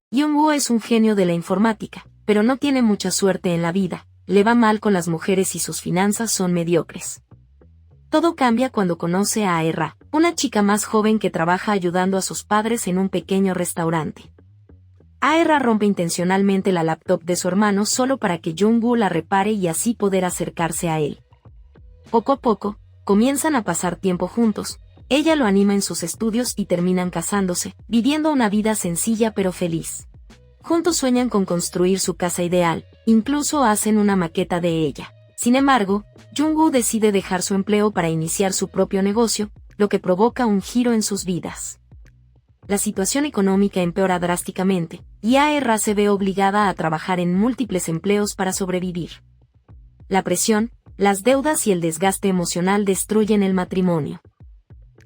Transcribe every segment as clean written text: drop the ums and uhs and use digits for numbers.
Jung-woo es un genio de la informática, pero no tiene mucha suerte en la vida, le va mal con las mujeres y sus finanzas son mediocres. Todo cambia cuando conoce a Ae-ra, una chica más joven que trabaja ayudando a sus padres en un pequeño restaurante. Ae-ra rompe intencionalmente la laptop de su hermano solo para que Jung-woo la repare y así poder acercarse a él. Poco a poco, comienzan a pasar tiempo juntos. Ella lo anima en sus estudios y terminan casándose, viviendo una vida sencilla pero feliz. Juntos sueñan con construir su casa ideal, incluso hacen una maqueta de ella. Sin embargo, Jung-woo decide dejar su empleo para iniciar su propio negocio, lo que provoca un giro en sus vidas. La situación económica empeora drásticamente, y Ae-ra se ve obligada a trabajar en múltiples empleos para sobrevivir. La presión, las deudas y el desgaste emocional destruyen el matrimonio.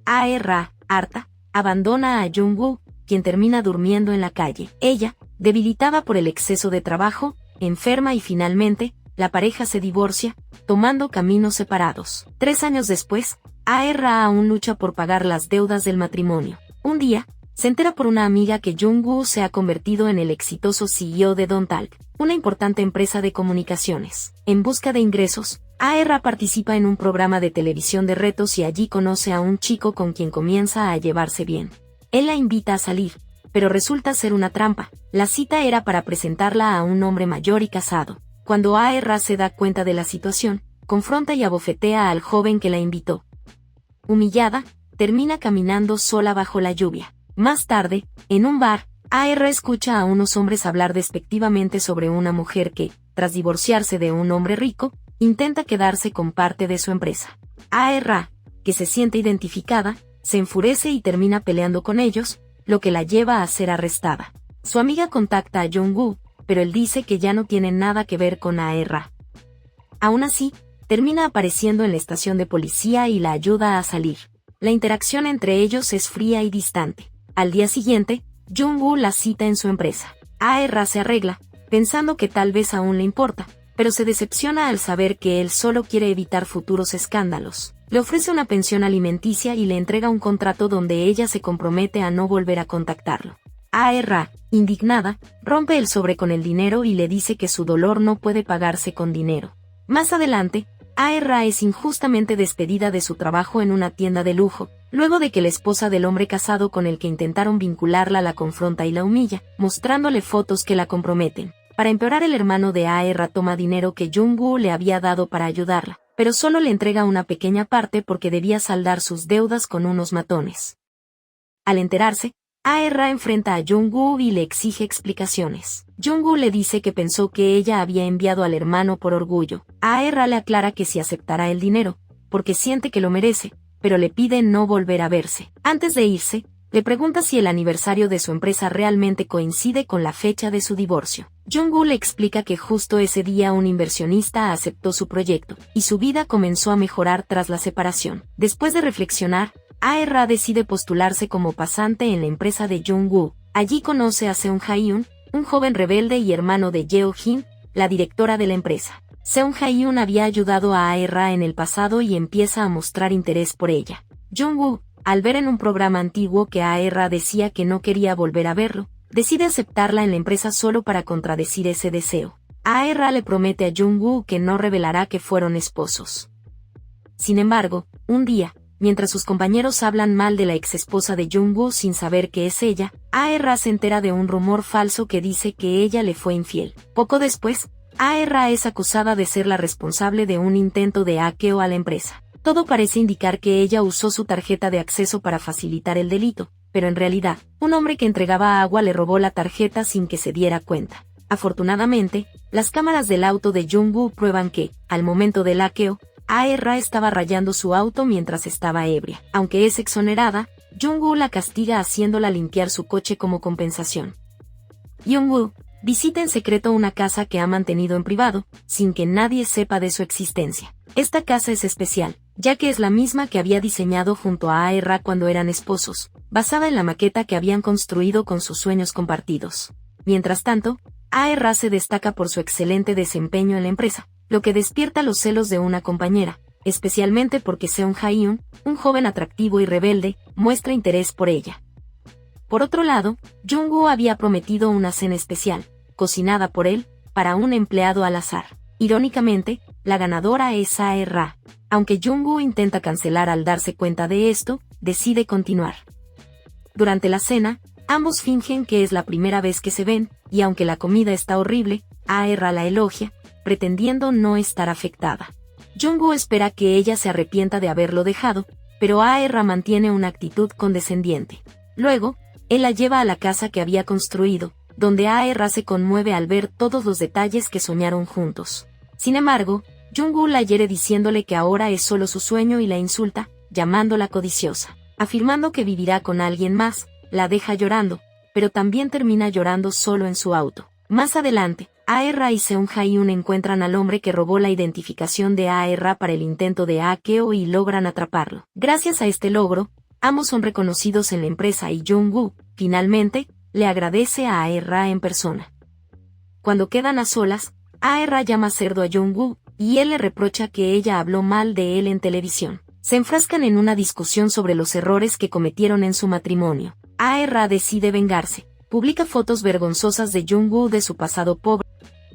Ae-ra, harta, abandona a Jung-woo, quien termina durmiendo en la calle. Ella, debilitada por el exceso de trabajo, enferma y finalmente, la pareja se divorcia, tomando caminos separados. 3 años después, Ae-ra aún lucha por pagar las deudas del matrimonio. Un día, se entera por una amiga que Jung-woo se ha convertido en el exitoso CEO de Dontalk, una importante empresa de comunicaciones. En busca de ingresos, Ae-ra participa en un programa de televisión de retos y allí conoce a un chico con quien comienza a llevarse bien. Él la invita a salir, pero resulta ser una trampa. La cita era para presentarla a un hombre mayor y casado. Cuando Ae-ra se da cuenta de la situación, confronta y abofetea al joven que la invitó. Humillada, termina caminando sola bajo la lluvia. Más tarde, en un bar, Ae-ra escucha a unos hombres hablar despectivamente sobre una mujer que, tras divorciarse de un hombre rico, intenta quedarse con parte de su empresa. Ae-ra, que se siente identificada, se enfurece y termina peleando con ellos, lo que la lleva a ser arrestada. Su amiga contacta a Jung-woo, pero él dice que ya no tiene nada que ver con Ae-ra. Aún así, termina apareciendo en la estación de policía y la ayuda a salir. La interacción entre ellos es fría y distante. Al día siguiente, Jung-woo la cita en su empresa. Ae-ra se arregla, pensando que tal vez aún le importa, pero se decepciona al saber que él solo quiere evitar futuros escándalos. Le ofrece una pensión alimenticia y le entrega un contrato donde ella se compromete a no volver a contactarlo. Ae-ra, indignada, rompe el sobre con el dinero y le dice que su dolor no puede pagarse con dinero. Más adelante, Ae-ra es injustamente despedida de su trabajo en una tienda de lujo, luego de que la esposa del hombre casado con el que intentaron vincularla la confronta y la humilla, mostrándole fotos que la comprometen. Para empeorar, el hermano de Ae-ra toma dinero que Jung-woo le había dado para ayudarla, pero solo le entrega una pequeña parte porque debía saldar sus deudas con unos matones. Al enterarse, Ae-ra enfrenta a Jung-woo y le exige explicaciones. Jung-woo le dice que pensó que ella había enviado al hermano por orgullo. Ae-ra le aclara que sí aceptará el dinero, porque siente que lo merece, pero le pide no volver a verse. Antes de irse, le pregunta si el aniversario de su empresa realmente coincide con la fecha de su divorcio. Jung-woo le explica que justo ese día un inversionista aceptó su proyecto, y su vida comenzó a mejorar tras la separación. Después de reflexionar, Ae-ra decide postularse como pasante en la empresa de Jung-woo. Allí conoce a Seung Ha-hyun, un joven rebelde y hermano de Yeo-jin, la directora de la empresa. Seung Ha-hyun había ayudado a Ae-ra en el pasado y empieza a mostrar interés por ella. Jung-woo, al ver en un programa antiguo que Ae-ra decía que no quería volver a verlo, decide aceptarla en la empresa solo para contradecir ese deseo. Ae-ra le promete a Jung-woo que no revelará que fueron esposos. Sin embargo, un día, mientras sus compañeros hablan mal de la exesposa de Jung-woo sin saber que es ella, Ae-ra se entera de un rumor falso que dice que ella le fue infiel. Poco después, Ae-ra es acusada de ser la responsable de un intento de hackeo a la empresa. Todo parece indicar que ella usó su tarjeta de acceso para facilitar el delito, pero en realidad, un hombre que entregaba agua le robó la tarjeta sin que se diera cuenta. Afortunadamente, las cámaras del auto de Jung-woo prueban que, al momento del hackeo, Ae-ra estaba rayando su auto mientras estaba ebria. Aunque es exonerada, Jung-woo la castiga haciéndola limpiar su coche como compensación. Jung-woo visita en secreto una casa que ha mantenido en privado, sin que nadie sepa de su existencia. Esta casa es especial, ya que es la misma que había diseñado junto a Ae-ra cuando eran esposos, basada en la maqueta que habían construido con sus sueños compartidos. Mientras tanto, Ae-ra se destaca por su excelente desempeño en la empresa, lo que despierta los celos de una compañera, especialmente porque Seung Ha-hyun, un joven atractivo y rebelde, muestra interés por ella. Por otro lado, Jung-woo había prometido una cena especial, cocinada por él, para un empleado al azar. Irónicamente, la ganadora es A.R.A. Aunque Jung-woo intenta cancelar al darse cuenta de esto, decide continuar. Durante la cena, ambos fingen que es la primera vez que se ven, y aunque la comida está horrible, A.R.A. la elogia, pretendiendo no estar afectada. Jung-woo espera que ella se arrepienta de haberlo dejado, pero A.R.A. mantiene una actitud condescendiente. Luego, él la lleva a la casa que había construido, donde A.R.A. se conmueve al ver todos los detalles que soñaron juntos. Sin embargo, Jung-woo la hiere diciéndole que ahora es solo su sueño y la insulta, llamándola codiciosa. Afirmando que vivirá con alguien más, la deja llorando, pero también termina llorando solo en su auto. Más adelante, A.R.A. y Seung Hae-un encuentran al hombre que robó la identificación de A.R.A. para el intento de hackeo y logran atraparlo. Gracias a este logro, ambos son reconocidos en la empresa y Jung-woo, finalmente, le agradece a A.R.A. en persona. Cuando quedan a solas, A.R.A. llama cerdo a Jung-woo, y él le reprocha que ella habló mal de él en televisión. Se enfrascan en una discusión sobre los errores que cometieron en su matrimonio. A.R.A. decide vengarse. Publica fotos vergonzosas de Jung-woo de su pasado pobre.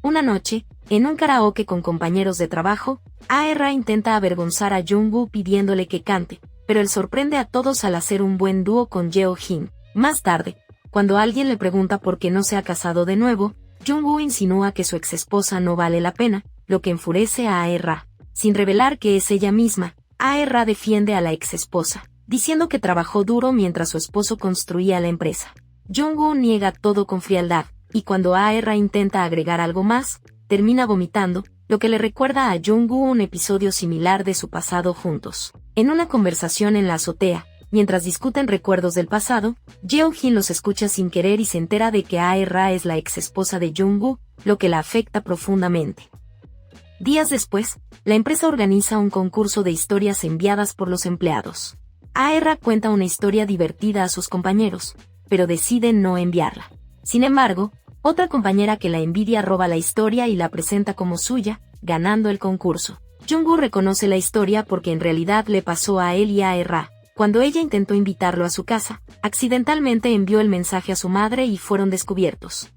Una noche, en un karaoke con compañeros de trabajo, A.R.A. intenta avergonzar a Jung-woo pidiéndole que cante, pero él sorprende a todos al hacer un buen dúo con Jeo-hin. Más tarde, cuando alguien le pregunta por qué no se ha casado de nuevo, Jung-woo insinúa que su exesposa no vale la pena, lo que enfurece a A.R.A. Sin revelar que es ella misma, A.R.A. defiende a la exesposa, diciendo que trabajó duro mientras su esposo construía la empresa. Jung-woo niega todo con frialdad, y cuando A.R.A. intenta agregar algo más, termina vomitando, lo que le recuerda a Jung-woo un episodio similar de su pasado juntos. En una conversación en la azotea, mientras discuten recuerdos del pasado, Jeo-hin los escucha sin querer y se entera de que A.R.A. es la exesposa de Jung-woo, lo que la afecta profundamente. Días después, la empresa organiza un concurso de historias enviadas por los empleados. A.R.A. cuenta una historia divertida a sus compañeros, pero decide no enviarla. Sin embargo, otra compañera que la envidia roba la historia y la presenta como suya, ganando el concurso. Jung-woo reconoce la historia porque en realidad le pasó a él y a A.R.A. Cuando ella intentó invitarlo a su casa, accidentalmente envió el mensaje a su madre y fueron descubiertos.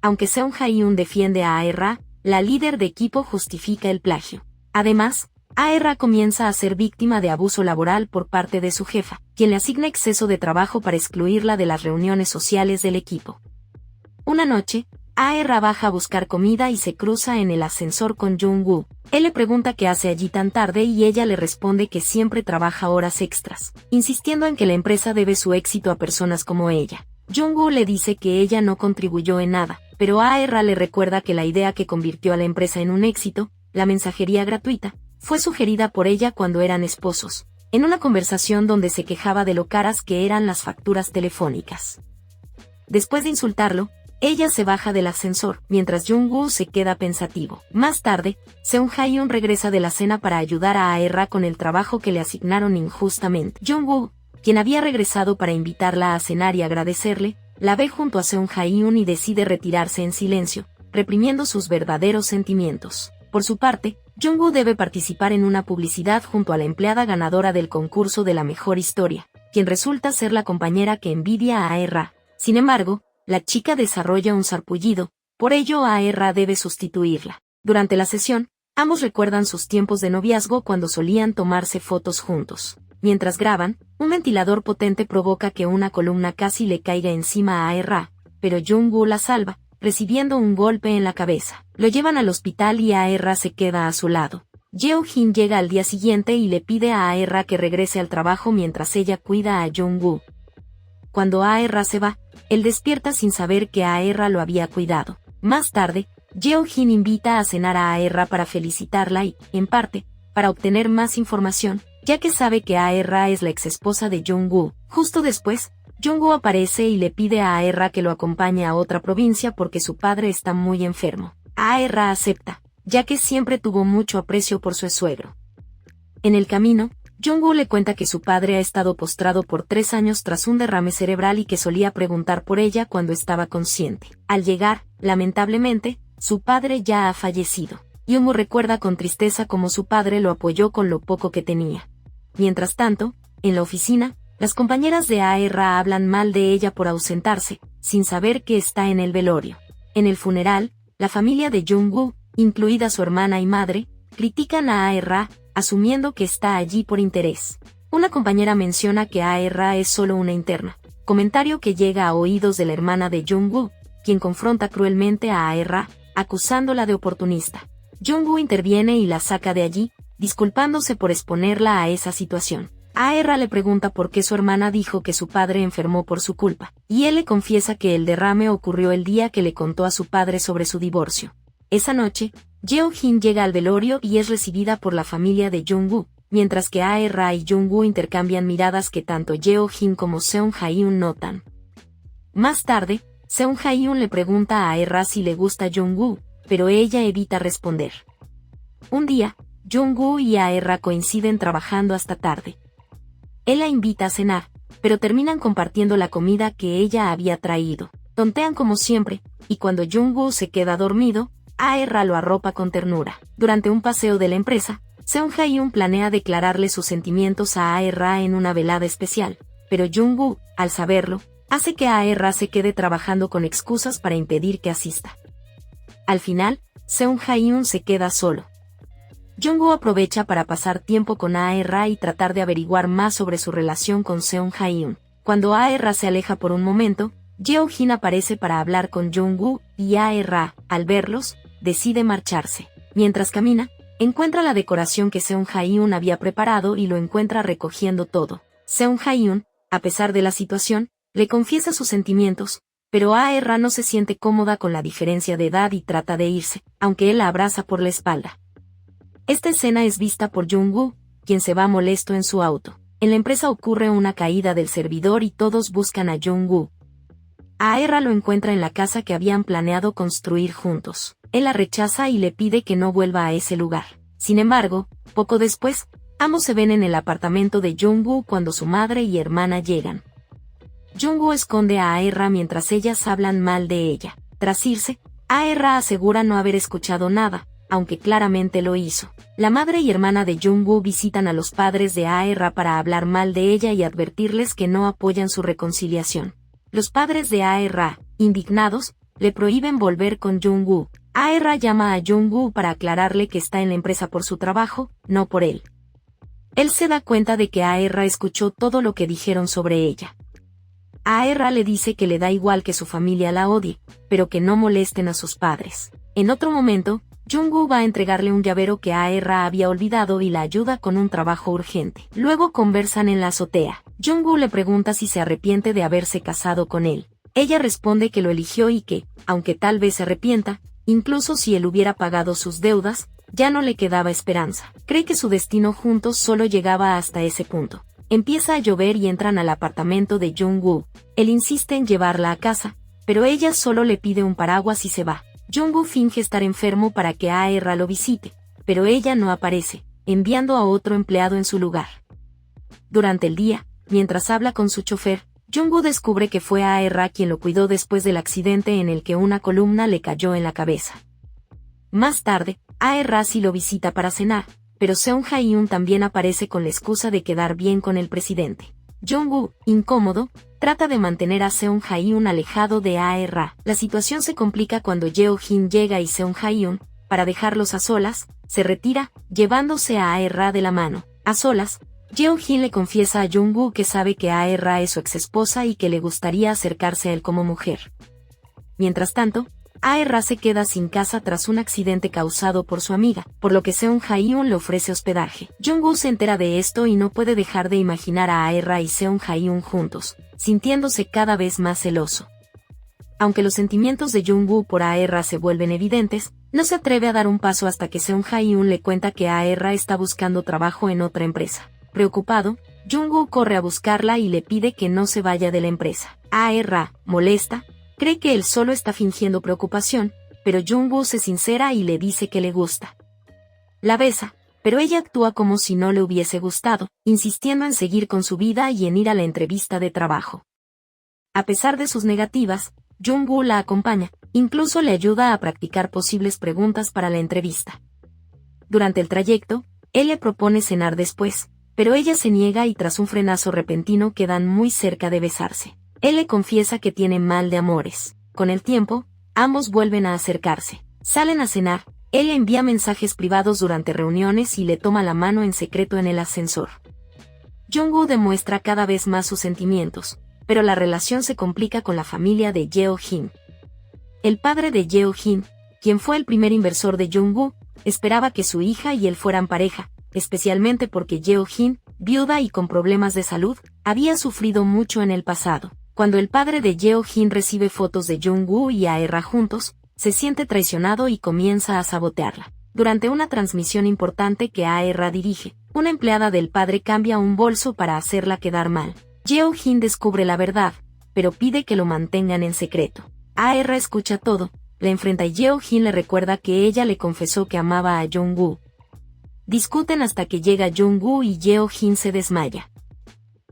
Aunque Seung Hae-un defiende a A.R.A., la líder de equipo justifica el plagio. Además, A.R.A. comienza a ser víctima de abuso laboral por parte de su jefa, quien le asigna exceso de trabajo para excluirla de las reuniones sociales del equipo. Una noche, A.R.A. baja a buscar comida y se cruza en el ascensor con Jung-woo. Él le pregunta qué hace allí tan tarde y ella le responde que siempre trabaja horas extras, insistiendo en que la empresa debe su éxito a personas como ella. Jung-woo le dice que ella no contribuyó en nada, pero A.R.A. le recuerda que la idea que convirtió a la empresa en un éxito, la mensajería gratuita, fue sugerida por ella cuando eran esposos, en una conversación donde se quejaba de lo caras que eran las facturas telefónicas. Después de insultarlo, ella se baja del ascensor, mientras Jung-woo se queda pensativo. Más tarde, Seung Hae-un regresa de la cena para ayudar a A.R.A. con el trabajo que le asignaron injustamente. Jung-woo, quien había regresado para invitarla a cenar y agradecerle, la ve junto a Seung Hae-un y decide retirarse en silencio, reprimiendo sus verdaderos sentimientos. Por su parte, Jung-woo debe participar en una publicidad junto a la empleada ganadora del concurso de la mejor historia, quien resulta ser la compañera que envidia a A.R.A. Sin embargo, la chica desarrolla un sarpullido, por ello A.R.A. debe sustituirla. Durante la sesión, ambos recuerdan sus tiempos de noviazgo cuando solían tomarse fotos juntos. Mientras graban, un ventilador potente provoca que una columna casi le caiga encima a A.R.A., pero Jung-woo la salva, recibiendo un golpe en la cabeza. Lo llevan al hospital y A.R.A. se queda a su lado. Jeo-hin llega al día siguiente y le pide a A.R.A. que regrese al trabajo mientras ella cuida a Jung-woo. Cuando A.R.A. se va, él despierta sin saber que A.R.A. lo había cuidado. Más tarde, Jeo-hin invita a cenar a A.R.A. para felicitarla y, en parte, para obtener más información, ya que sabe que A.R.A. es la exesposa de Jung-woo. Justo después, Jung-woo aparece y le pide a A.R.A. que lo acompañe a otra provincia porque su padre está muy enfermo. A.R.A. acepta, ya que siempre tuvo mucho aprecio por su suegro. En el camino, Jung-woo le cuenta que su padre ha estado postrado por 3 años tras un derrame cerebral y que solía preguntar por ella cuando estaba consciente. Al llegar, lamentablemente, su padre ya ha fallecido. Jung-woo recuerda con tristeza cómo su padre lo apoyó con lo poco que tenía. Mientras tanto, en la oficina, Las compañeras de A.R.A. hablan mal de ella por ausentarse, sin saber que está en el velorio. En el funeral, la familia de Jung-woo, incluida su hermana y madre, critican a A.R.A., asumiendo que está allí por interés. Una compañera menciona que A.R.A. es solo una interna, comentario que llega a oídos de la hermana de Jung-woo, quien confronta cruelmente a A.R.A., acusándola de oportunista. Jung-woo interviene y la saca de allí, disculpándose por exponerla a esa situación. A.R.A. le pregunta por qué su hermana dijo que su padre enfermó por su culpa, y él le confiesa que el derrame ocurrió el día que le contó a su padre sobre su divorcio. Esa noche, Jeo-hin llega al velorio y es recibida por la familia de Jung-woo, mientras que A.R.A. y Jung-woo intercambian miradas que tanto Jeo-hin como Seung Hae-un notan. Más tarde, Seung Hae-un le pregunta a A.R.A. si le gusta Jung-woo, pero ella evita responder. Un día, Jung-woo y A.R.A. coinciden trabajando hasta tarde. Él la invita a cenar, pero terminan compartiendo la comida que ella había traído. Tontean como siempre, y cuando Jung-woo se queda dormido, A.R.A. lo arropa con ternura. Durante un paseo de la empresa, Seung Hae-un planea declararle sus sentimientos a A.R.A. en una velada especial, pero Jung-woo, al saberlo, hace que A.R.A. se quede trabajando con excusas para impedir que asista. Al final, Seung Hae-un se queda solo. Jung-woo aprovecha para pasar tiempo con A.R.A. y tratar de averiguar más sobre su relación con Seung Hae-un. Cuando A.R.A. se aleja por un momento, Jeo-hin aparece para hablar con Jung-woo y A.R.A., al verlos, decide marcharse. Mientras camina, encuentra la decoración que Seung Hae-un había preparado y lo encuentra recogiendo todo. Seung Hae-un, a pesar de la situación, le confiesa sus sentimientos, pero A.R.A. no se siente cómoda con la diferencia de edad y trata de irse, aunque él la abraza por la espalda. Esta escena es vista por Jung-woo, quien se va molesto en su auto. En la empresa ocurre una caída del servidor y todos buscan a Jung-woo. A.R.A. lo encuentra en la casa que habían planeado construir juntos. Él la rechaza y le pide que no vuelva a ese lugar. Sin embargo, poco después, ambos se ven en el apartamento de Jung-woo cuando su madre y hermana llegan. Jung-woo esconde a A.R.A. mientras ellas hablan mal de ella. Tras irse, A.R.A. asegura no haber escuchado nada, aunque claramente lo hizo. La madre y hermana de Jung-woo visitan a los padres de A.R.A. para hablar mal de ella y advertirles que no apoyan su reconciliación. Los padres de A.R.A., indignados, le prohíben volver con Jung-woo. A.R.A. llama a Jung-woo para aclararle que está en la empresa por su trabajo, no por él. Él se da cuenta de que A.R.A. escuchó todo lo que dijeron sobre ella. A.R.A. le dice que le da igual que su familia la odie, pero que no molesten a sus padres. En otro momento, Jung-woo va a entregarle un llavero que A.R.A. había olvidado y la ayuda con un trabajo urgente. Luego conversan en la azotea. Jung-woo le pregunta si se arrepiente de haberse casado con él. Ella responde que lo eligió y que, aunque tal vez se arrepienta, incluso si él hubiera pagado sus deudas, ya no le quedaba esperanza. Cree que su destino juntos solo llegaba hasta ese punto. Empieza a llover y entran al apartamento de Jung-woo. Él insiste en llevarla a casa, pero ella solo le pide un paraguas y se va. Jung-woo finge estar enfermo para que A.R.A. lo visite, pero ella no aparece, enviando a otro empleado en su lugar. Durante el día, mientras habla con su chofer, Jung-woo descubre que fue A.R.A. quien lo cuidó después del accidente en el que una columna le cayó en la cabeza. Más tarde, A.R.A. sí lo visita para cenar, pero Seung Hae-un también aparece con la excusa de quedar bien con el presidente. Jung-woo, incómodo, trata de mantener a Seung Hae-un alejado de A.R.A. La situación se complica cuando Jeo-hin llega y Seung Hae-un, para dejarlos a solas, se retira, llevándose a A.R.A. de la mano. A solas, Jeo-hin le confiesa a Jung-woo que sabe que A.R.A. es su exesposa y que le gustaría acercarse a él como mujer. Mientras tanto, A.R.A. se queda sin casa tras un accidente causado por su amiga, por lo que Seung Hae-un le ofrece hospedaje. Jung-woo se entera de esto y no puede dejar de imaginar a A.R.A. y Seung Hae-un juntos, sintiéndose cada vez más celoso. Aunque los sentimientos de Jung-woo por A.R.A. se vuelven evidentes, no se atreve a dar un paso hasta que Seung Hae-un le cuenta que A.R.A. está buscando trabajo en otra empresa. Preocupado, Jung-woo corre a buscarla y le pide que no se vaya de la empresa. A.R.A., molesta, cree que él solo está fingiendo preocupación, pero Jung-woo se sincera y le dice que le gusta. La besa, pero ella actúa como si no le hubiese gustado, insistiendo en seguir con su vida y en ir a la entrevista de trabajo. A pesar de sus negativas, Jung-woo la acompaña, incluso le ayuda a practicar posibles preguntas para la entrevista. Durante el trayecto, él le propone cenar después, pero ella se niega y tras un frenazo repentino quedan muy cerca de besarse. Él le confiesa que tiene mal de amores. Con el tiempo, ambos vuelven a acercarse. Salen a cenar. Él le envía mensajes privados durante reuniones y le toma la mano en secreto en el ascensor. Jung-woo demuestra cada vez más sus sentimientos, pero la relación se complica con la familia de Yeo-jin. El padre de Yeo-jin, quien fue el primer inversor de Jung-woo, esperaba que su hija y él fueran pareja, especialmente porque Yeo-jin, viuda y con problemas de salud, había sufrido mucho en el pasado. Cuando el padre de Yeo-jin recibe fotos de Jung-woo y Ae-ra juntos, se siente traicionado y comienza a sabotearla. Durante una transmisión importante que Ae-ra dirige, una empleada del padre cambia un bolso para hacerla quedar mal. Yeo-jin descubre la verdad, pero pide que lo mantengan en secreto. Ae-ra escucha todo, la enfrenta y Yeo-jin le recuerda que ella le confesó que amaba a Jung-woo. Discuten hasta que llega Jung-woo y Yeo-jin se desmaya.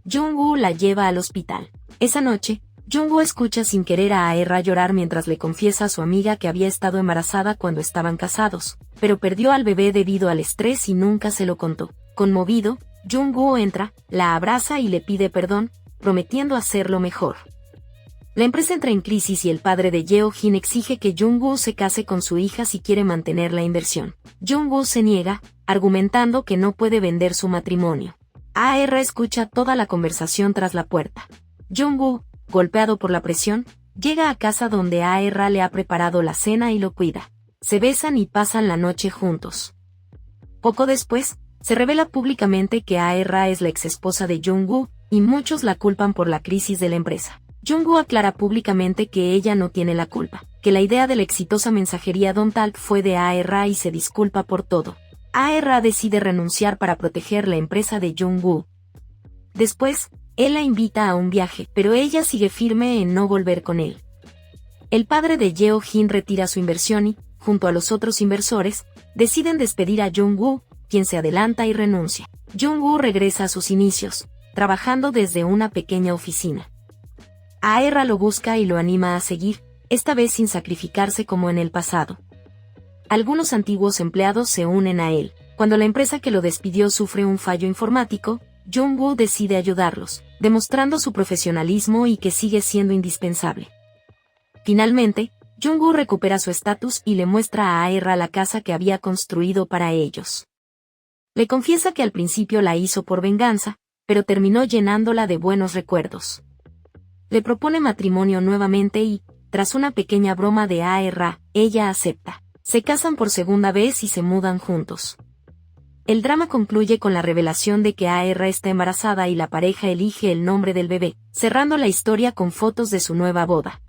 Jung-woo la lleva al hospital. Esa noche, Jung-woo escucha sin querer a Ae-ra llorar mientras le confiesa a su amiga que había estado embarazada cuando estaban casados, pero perdió al bebé debido al estrés y nunca se lo contó. Conmovido, Jung-woo entra, la abraza y le pide perdón, prometiendo hacerlo mejor. La empresa entra en crisis y el padre de Yeo-jin exige que Jung-woo se case con su hija si quiere mantener la inversión. Jung-woo se niega, argumentando que no puede vender su matrimonio. Ae-ra escucha toda la conversación tras la puerta. Jung-woo, golpeado por la presión, llega a casa donde Ae-ra le ha preparado la cena y lo cuida. Se besan y pasan la noche juntos. Poco después, se revela públicamente que Ae-ra es la exesposa de Jung-woo, y muchos la culpan por la crisis de la empresa. Jung-woo aclara públicamente que ella no tiene la culpa, que la idea de la exitosa mensajería Don Talk fue de Ae-ra y se disculpa por todo. Ae-ra decide renunciar para proteger la empresa de Jung-woo. Después, él la invita a un viaje, pero ella sigue firme en no volver con él. El padre de Yeo-jin retira su inversión y, junto a los otros inversores, deciden despedir a Jung-woo, quien se adelanta y renuncia. Jung-woo regresa a sus inicios, trabajando desde una pequeña oficina. Ae-ra lo busca y lo anima a seguir, esta vez sin sacrificarse como en el pasado. Algunos antiguos empleados se unen a él. Cuando la empresa que lo despidió sufre un fallo informático, Jung-woo decide ayudarlos, demostrando su profesionalismo y que sigue siendo indispensable. Finalmente, Jung-woo recupera su estatus y le muestra a Ae-ra la casa que había construido para ellos. Le confiesa que al principio la hizo por venganza, pero terminó llenándola de buenos recuerdos. Le propone matrimonio nuevamente y, tras una pequeña broma de Ae-ra, ella acepta. Se casan por segunda vez y se mudan juntos. El drama concluye con la revelación de que Ae-ra está embarazada y la pareja elige el nombre del bebé, cerrando la historia con fotos de su nueva boda.